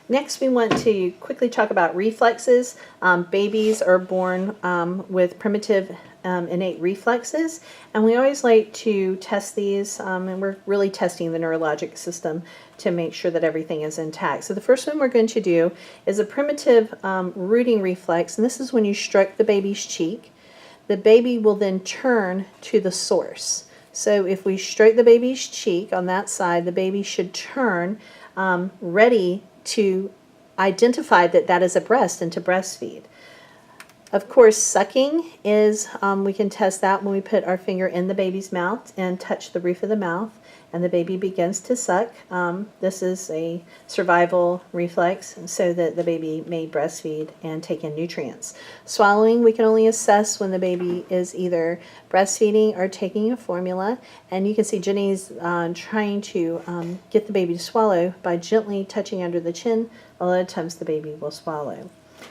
Next, we want to quickly talk about reflexes. Babies are born with primitive innate reflexes, and we always like to test these, and we're really testing the neurologic system to make sure that everything is intact. So the first one we're going to do is a primitive rooting reflex, and this is when you stroke the baby's cheek. The baby will then turn to the source. So if we stroke the baby's cheek on that side, the baby should turn ready to identify that that is a breast and to breastfeed. Of course, sucking is, we can test that when we put our finger in the baby's mouth and touch the roof of the mouth, and the baby begins to suck. This is a survival reflex so that the baby may breastfeed and take in nutrients. Swallowing, we can only assess when the baby is either breastfeeding or taking a formula, and you can see Jenny's trying to get the baby to swallow by gently touching under the chin. A lot of times the baby will swallow.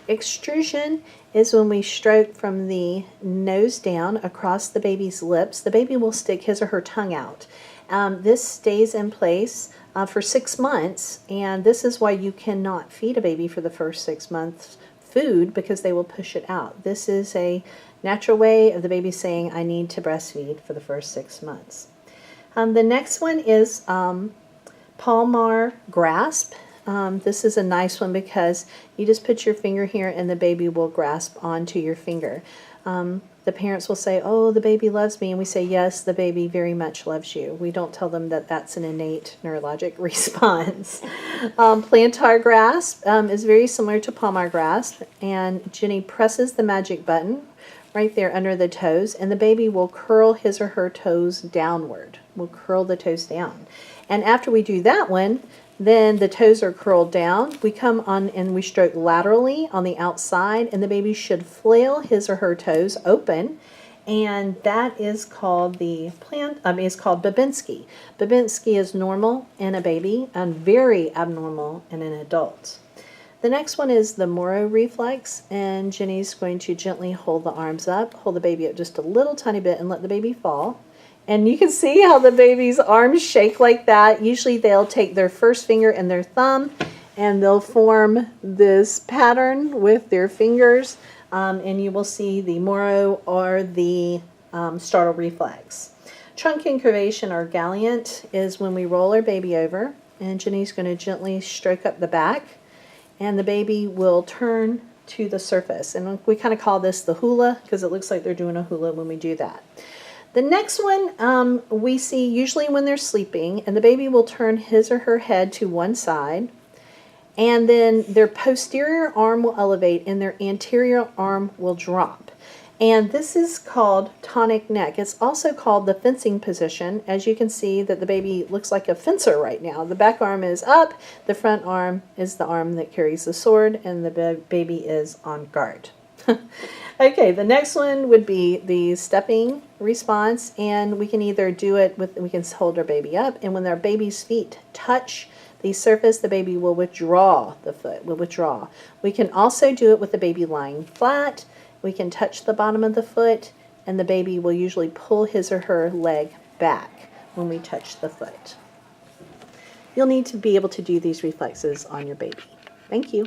Extrusion is when we stroke from the nose down across the baby's lips. The baby will stick his or her tongue out. This stays in place for 6 months, and this is why you cannot feed a baby for the first 6 months food, because they will push it out. This is a natural way of the baby saying, I need to breastfeed for the first 6 months. The next one is palmar grasp. This is a nice one because you just put your finger here and the baby will grasp onto your finger. The parents will say, oh, the baby loves me, and we say, yes, the baby very much loves you. We don't tell them that that's an innate neurologic response. Plantar grasp is very similar to palmar grasp, and Jenny presses the magic button right there under the toes, and the baby will curl his or her toes downward. We'll curl the toes down. And after we do that one, then the toes are curled down. We come on and we stroke laterally on the outside, and the baby should flail his or her toes open, and that is called called Babinski. Babinski is normal in a baby and very abnormal in an adult. The next one is the Moro reflex, and Jenny's going to gently hold the arms up, hold the baby up just a little tiny bit, and let the baby fall. And you can see how the baby's arms shake like that. Usually they'll take their first finger and their thumb and they'll form this pattern with their fingers. And you will see the Moro or the startle reflex. Trunk incurvation or gallant is when we roll our baby over, and Jenny's going to gently stroke up the back, and the baby will turn to the surface. And we kind of call this the hula because it looks like they're doing a hula when we do that. The next one we see usually when they're sleeping, and the baby will turn his or her head to one side, and then their posterior arm will elevate and their anterior arm will drop. And this is called tonic neck. It's also called the fencing position. As you can see that the baby looks like a fencer right now. The back arm is up, the front arm is the arm that carries the sword, and the baby is on guard. Okay, the next one would be the stepping response, and we can either do it with, we can hold our baby up, and when our baby's feet touch the surface, the baby will withdraw the foot, will withdraw. We can also do it with the baby lying flat. We can touch the bottom of the foot, and the baby will usually pull his or her leg back when we touch the foot. You'll need to be able to do these reflexes on your baby. Thank you.